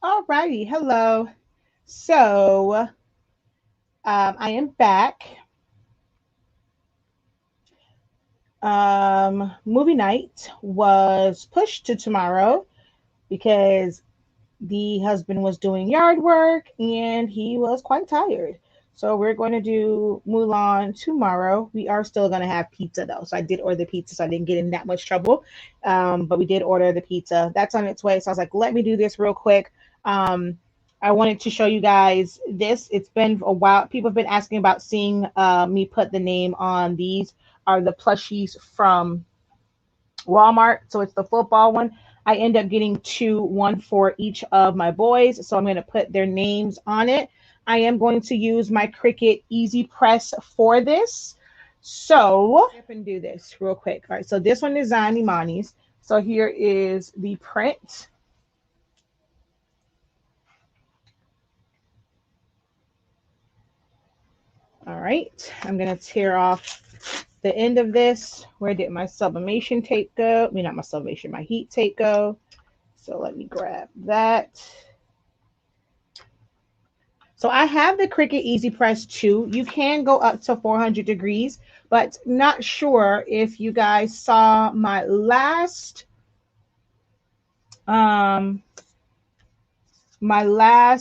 All righty, hello. So I am back. Movie night was pushed to tomorrow because the husband was doing yard work and he was quite tired. So we're going to do Mulan tomorrow. We are still going to have pizza though. So I did order the pizza, so I didn't get in that much trouble. But we did order the pizza. That's on its way. So I was like, let me do this real quick. Um, I wanted to show you guys this. It's been a while. People have been asking about seeing me put the name on these. Are the plushies from Walmart. So it's the football one. I end up getting two, one for each of my boys. So I'm going to put their names on it. I am going to use my Cricut EasyPress for this. So I can do this real quick. All right. So this one is Zion Imani's. So here is the print. All right. I'm going to tear off the end of this. Where did my sublimation tape go? I mean, not my sublimation, my heat tape go. So let me grab that. So I have the Cricut EasyPress 2. You can go up to 400 degrees, but not sure if you guys saw my last um live,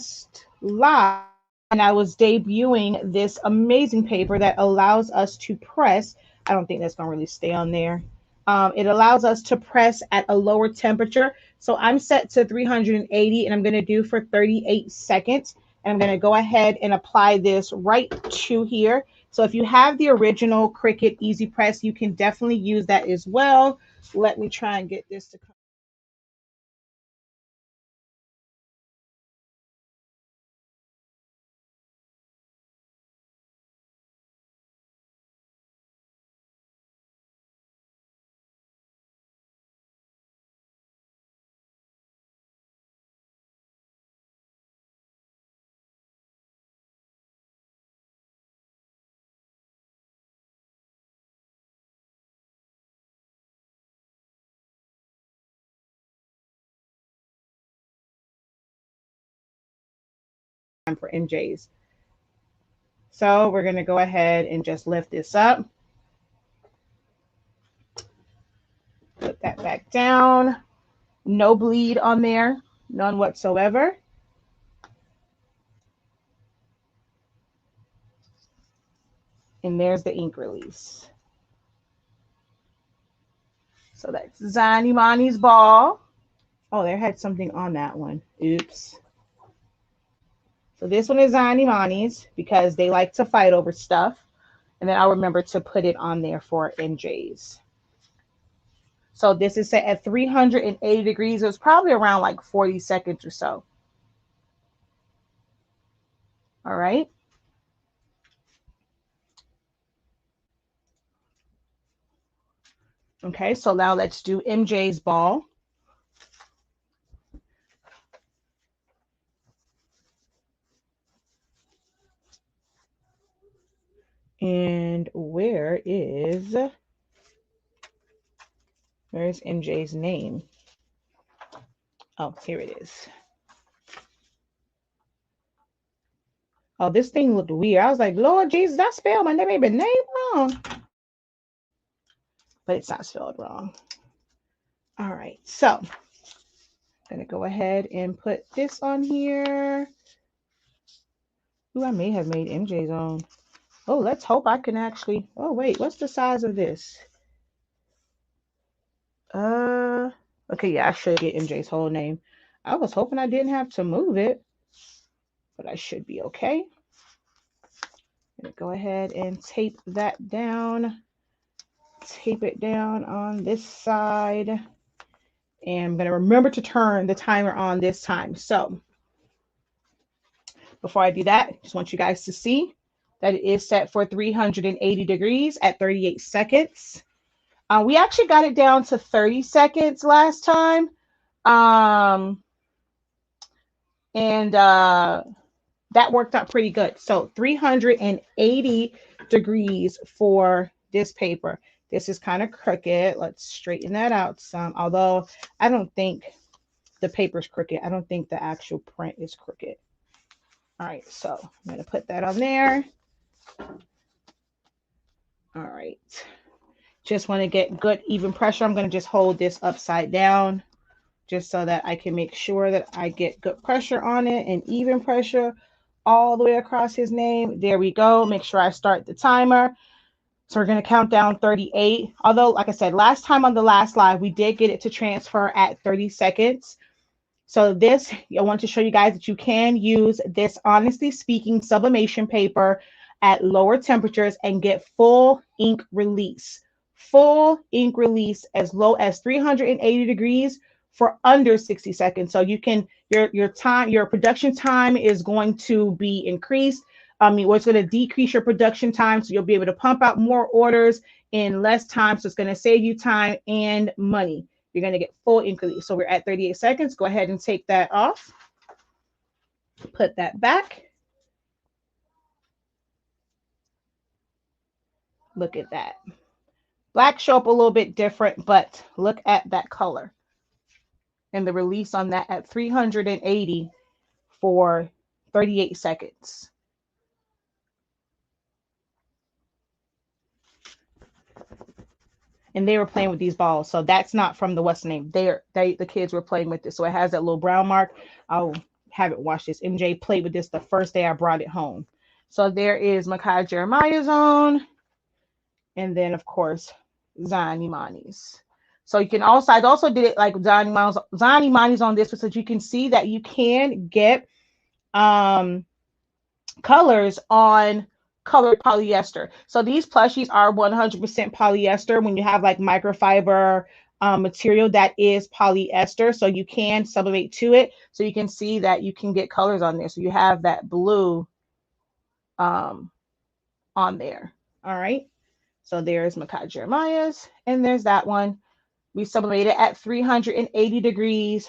and I was debuting this amazing paper that allows us to press. I don't think that's going to really stay on there. It allows us to press at a lower temperature. So I'm set to 380 and I'm going to do for 38 seconds. And I'm going to go ahead and apply this right to here. So if you have the original Cricut EasyPress, you can definitely use that as well. Let me try and get this to come. For MJ's. So we're going to go ahead and just lift this up. Put that back down. No bleed on there, none whatsoever. And there's the ink release. So that's Zion Imani's ball. Oh, there had something on that one. Oops. So this one is Zion Imani's because they like to fight over stuff. And then I'll remember to put it on there for NJ's. So this is set at 380 degrees. It was probably around like 40 seconds or so. All right. Okay, so now let's do MJ's ball. And where's MJ's name? Oh, here it is. Oh, this thing looked weird. I was like, Lord Jesus, I spelled my name wrong. But it's not spelled wrong. All right, so I'm gonna go ahead and put this on here. Ooh, I may have made MJ's on. Oh, let's hope I can actually. Oh, wait, what's the size of this? Okay, yeah, I should get MJ's whole name. I was hoping I didn't have to move it, but I should be okay. I'm gonna go ahead and tape that down. Tape it down on this side. And I'm gonna remember to turn the timer on this time. So before I do that, I just want you guys to see that it is set for 380 degrees at 38 seconds. We actually got it down to 30 seconds last time. And that worked out pretty good. So 380 degrees for this paper. This is kind of crooked. Let's straighten that out some. Although I don't think the paper's crooked. I don't think the actual print is crooked. All right, so I'm going to put that on there. All right. Just want to get good even pressure. I'm going to just hold this upside down just so that I can make sure that I get good pressure on it and even pressure all the way across his name. There we go. Make sure I start the timer. So we're going to count down 38. Although, like I said, last time on the last live, we did get it to transfer at 30 seconds. So this, I want to show you guys that you can use this Honestly SpINKing sublimation paper at lower temperatures and get full ink release. Full ink release as low as 380 degrees for under 60 seconds. So you can, your production time is going to be increased. It's going to decrease your production time, so you'll be able to pump out more orders in less time. So it's going to save you time and money. You're going to get full ink release. So we're at 38 seconds. Go ahead and take that off. Put that back. Look at that. Black show up a little bit different, but look at that color. And the release on that at 380 for 38 seconds. And they were playing with these balls. So that's not from the what's name. The kids were playing with this. So it has that little brown mark. I'll have it wash this. MJ played with this the first day I brought it home. So there is Makai Jeremiah's own. And then, of course, Zion Imani's. So you can also, I also did it like Zion Imani's on this so that you can see that you can get colors on colored polyester. So these plushies are 100% polyester. When you have like microfiber material, that is polyester. So you can sublimate to it. So you can see that you can get colors on there. So you have that blue on there. All right. So there's Makai Jeremiah's, and there's that one. We sublimated at 380 degrees,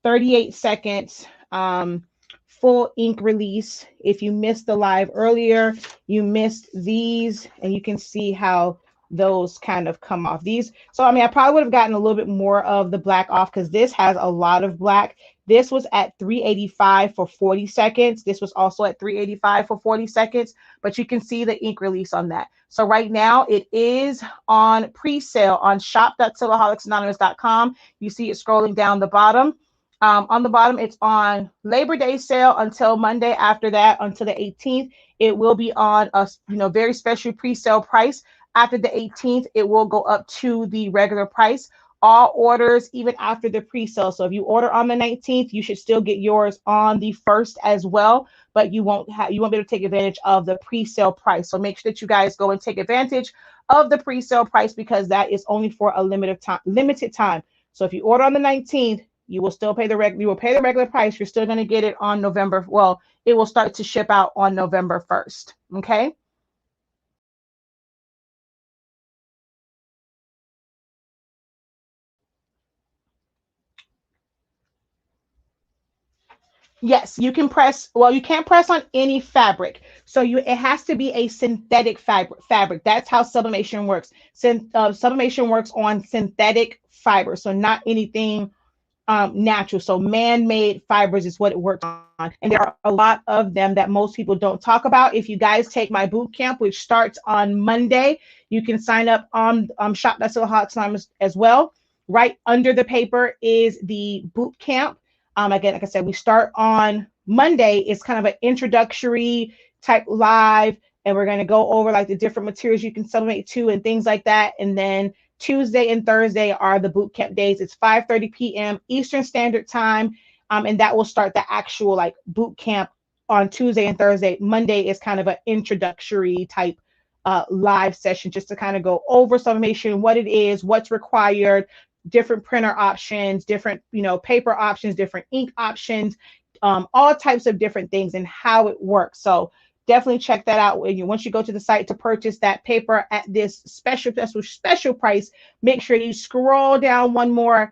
38 seconds. Full ink release. If you missed the live earlier, you missed these, and you can see how those kind of come off these. So, I mean, I probably would have gotten a little bit more of the black off because this has a lot of black. This was at 385 for 40 seconds. This was also at 385 for 40 seconds, but you can see the ink release on that. So right now it is on pre-sale on shop.silaholics.com. You see it scrolling down the bottom. On the bottom, it's on Labor Day sale until Monday. After that, until the 18th, it will be on a very special pre-sale price. After the 18th, it will go up to the regular price. All orders, even after the pre-sale. So if you order on the 19th, you should still get yours on the 1st as well. But you won't be able to take advantage of the pre-sale price. So make sure that you guys go and take advantage of the pre-sale price because that is only for a limited time. So if you order on the 19th, you will still pay the regular price. You're still going to get it on November. Well, it will start to ship out on November 1st. Okay. Yes, you can press. Well, you can't press on any fabric. So it has to be a synthetic fabric. That's how sublimation works. Sublimation works on synthetic fiber. So not anything natural. So man-made fibers is what it works on. And there are a lot of them that most people don't talk about. If you guys take my boot camp, which starts on Monday, you can sign up on shop.silaholics.com as well. Right under the paper is the boot camp. Again, like I said, we start on Monday. It's kind of an introductory type live, and we're going to go over like the different materials you can sublimate to and things like that. And then Tuesday and Thursday are the boot camp days. It's 5:30 p.m. Eastern Standard Time, and that will start the actual like boot camp on Tuesday and Thursday. Monday is kind of an introductory type live session just to kind of go over sublimation, what it is, what's required, different printer options, different paper options, different ink options, all types of different things and how it works. So definitely check that out once you go to the site to purchase that paper at this special price. Make sure you scroll down one more.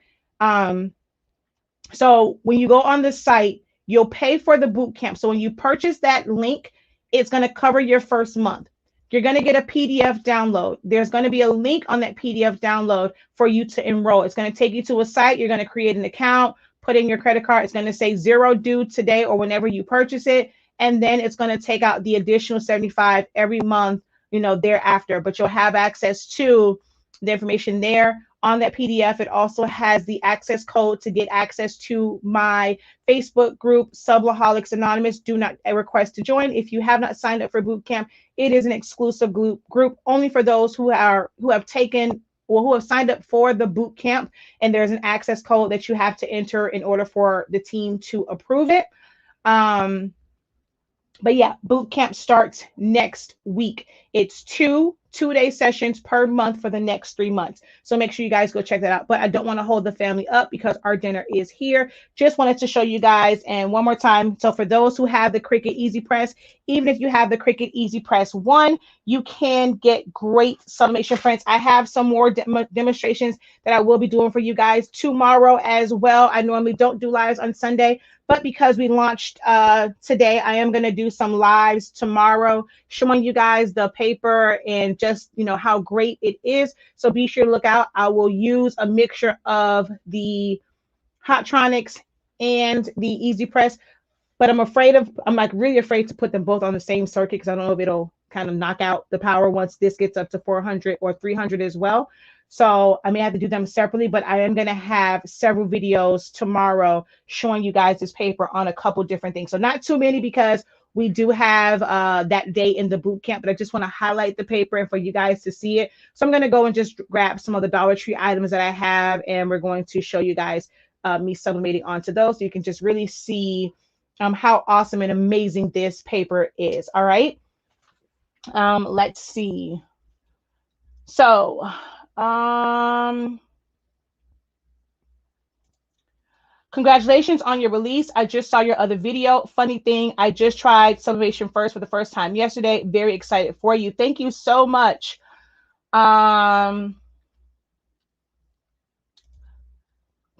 So when you go on the site, you'll pay for the boot camp. So when you purchase that link, it's going to cover your first month. You're going to get a PDF download. There's going to be a link on that PDF download for you to enroll. It's going to take you to a site. You're going to create an account, put in your credit card. It's going to say zero due today or whenever you purchase it. And then it's going to take out the additional 75 every month, thereafter. But you'll have access to the information there on that PDF. It also has the access code to get access to my Facebook group, Sublaholics Anonymous. Do not request to join. If you have not signed up for boot camp, it is an exclusive group only for those who have taken or who have signed up for the boot camp. And there's an access code that you have to enter in order for the team to approve it. But yeah, boot camp starts next week. It's two-day sessions per month for the next 3 months. So make sure you guys go check that out. But I don't want to hold the family up because our dinner is here. Just wanted to show you guys. And one more time. So for those who have the Cricut EasyPress, even if you have the Cricut EasyPress 1, you can get great sublimation prints. I have some more demonstrations that I will be doing for you guys tomorrow as well. I normally don't do lives on Sunday, but because we launched today, I am going to do some lives tomorrow showing you guys the paper and just, how great it is. So be sure to look out. I will use a mixture of the Hotronics and the EasyPress, but I'm like really afraid to put them both on the same circuit because I don't know if it'll kind of knock out the power once this gets up to 400 or 300 as well. So I may have to do them separately, but I am going to have several videos tomorrow showing you guys this paper on a couple different things. So not too many because we do have that day in the boot camp, but I just want to highlight the paper and for you guys to see it. So I'm going to go and just grab some of the Dollar Tree items that I have, and we're going to show you guys me sublimating onto those so you can just really see how awesome and amazing this paper is. All right. Let's see. So, congratulations on your release. I just saw your other video. Funny thing, I just tried sublimation first for the first time yesterday. Very excited for you. Thank you so much.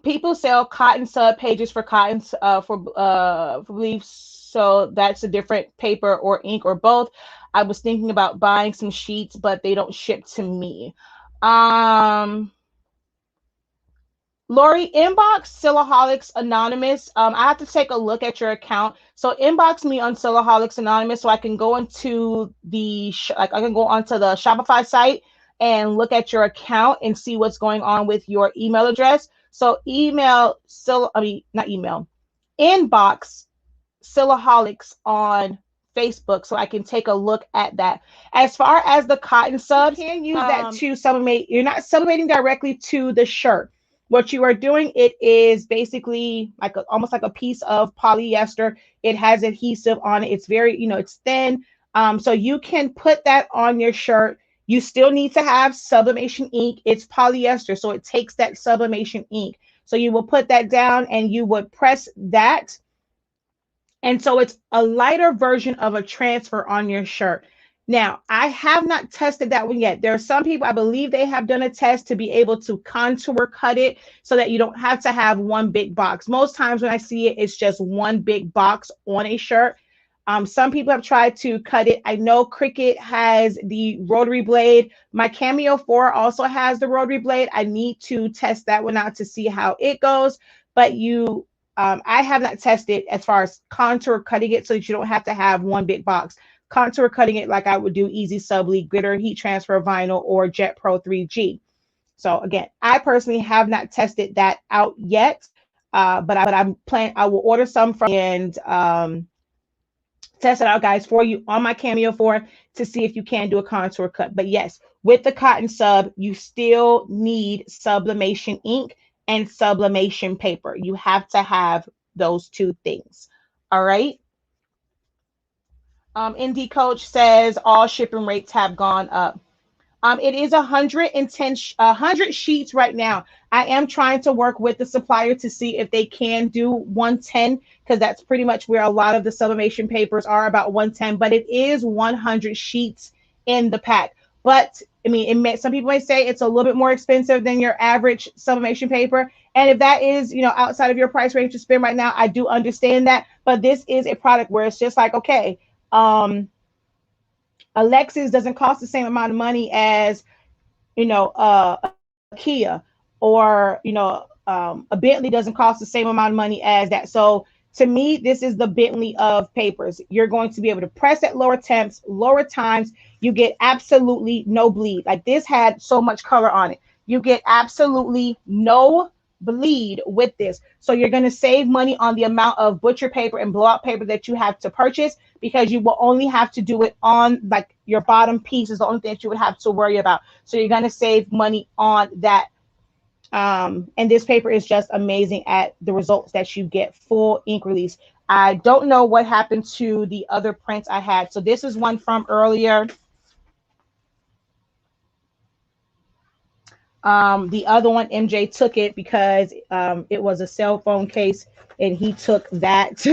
People sell cotton sub pages for cotton for beliefs, so that's a different paper or ink or both. I was thinking about buying some sheets, but they don't ship to me. Lori, inbox Silaholics Anonymous. I have to take a look at your account. So inbox me on Silaholics Anonymous so I can go into I can go onto the Shopify site and look at your account and see what's going on with your email address. So inbox Silaholics on Facebook so I can take a look at that. As far as the cotton subs, you can use that to sublimate. You're not sublimating directly to the shirt. What you are doing, it is basically like almost like a piece of polyester. It has adhesive on it. It's very, it's thin. So you can put that on your shirt. You still need to have sublimation ink. It's polyester, so it takes that sublimation ink. So you will put that down and you would press that. And so it's a lighter version of a transfer on your shirt. Now, I have not tested that one yet. There are some people, I believe they have done a test to be able to contour cut it so that you don't have to have one big box. Most times when I see it, it's just one big box on a shirt. Some people have tried to cut it. I know Cricut has the rotary blade. My Cameo 4 also has the rotary blade. I need to test that one out to see how it goes. But I have not tested as far as contour cutting it so that you don't have to have one big box. Contour cutting it like I would do Easy Subli, Glitter, Heat Transfer Vinyl, or Jet Pro 3G. So again, I personally have not tested that out yet, but I'm planning. I will order some from and test it out, guys, for you on my Cameo 4 to see if you can do a contour cut. But yes, with the cotton sub, you still need sublimation ink and sublimation paper. You have to have those two things. All right. Indie Coach says all shipping rates have gone up. It is 100 sheets right now. I am trying to work with the supplier to see if they can do 110 because that's pretty much where a lot of the sublimation papers are, about 110. But it is 100 sheets in the pack. But I mean, some people may say it's a little bit more expensive than your average sublimation paper. And if that is, outside of your price range to spend right now, I do understand that. But this is a product where it's just like, okay, Alexis doesn't cost the same amount of money as, a Kia or, a Bentley doesn't cost the same amount of money as that. So to me, this is the Bentley of papers. You're going to be able to press at lower temps, lower times. You get absolutely no bleed. Like this had so much color on it. You get absolutely no bleed with this. So you're going to save money on the amount of butcher paper and blowout paper that you have to purchase, because you will only have to do it on like your bottom piece is the only thing that you would have to worry about. So you're going to save money on that. And this paper is just amazing at the results that you get. Full ink release. I don't know what happened to the other prints I had. So this is one from earlier. The other one, MJ took it because it was a cell phone case and he took that.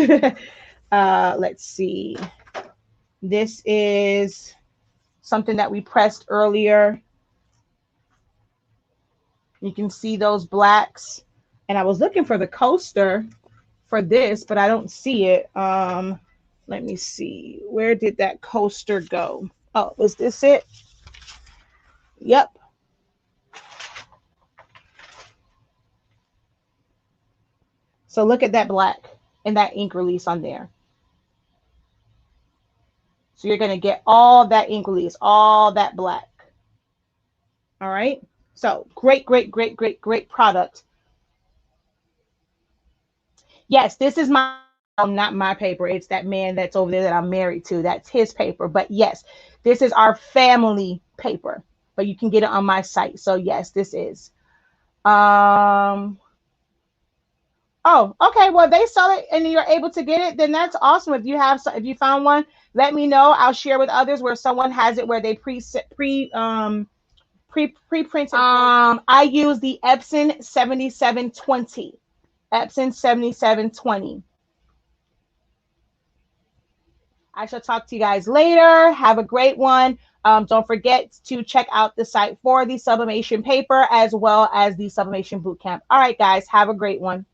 Let's see. This is something that we pressed earlier. You can see those blacks. And I was looking for the coaster for this, but I don't see it. Let me see. Where did that coaster go? Oh, is this it? Yep. So look at that black and that ink release on there. So you're going to get all that ink release, all that black. All right. So great, great, great, great, great product. Yes, this is my, not my paper. It's that man that's over there that I'm married to. That's his paper. But yes, this is our family paper. But you can get it on my site. So yes, this is. Oh, okay. Well, they sell it and you're able to get it. Then that's awesome. If you have, if you found one, let me know. I'll share with others where someone has it where they pre-printed. I use the Epson 7720. Epson 7720. I shall talk to you guys later. Have a great one. Don't forget to check out the site for the sublimation paper as well as the sublimation bootcamp. All right, guys, have a great one.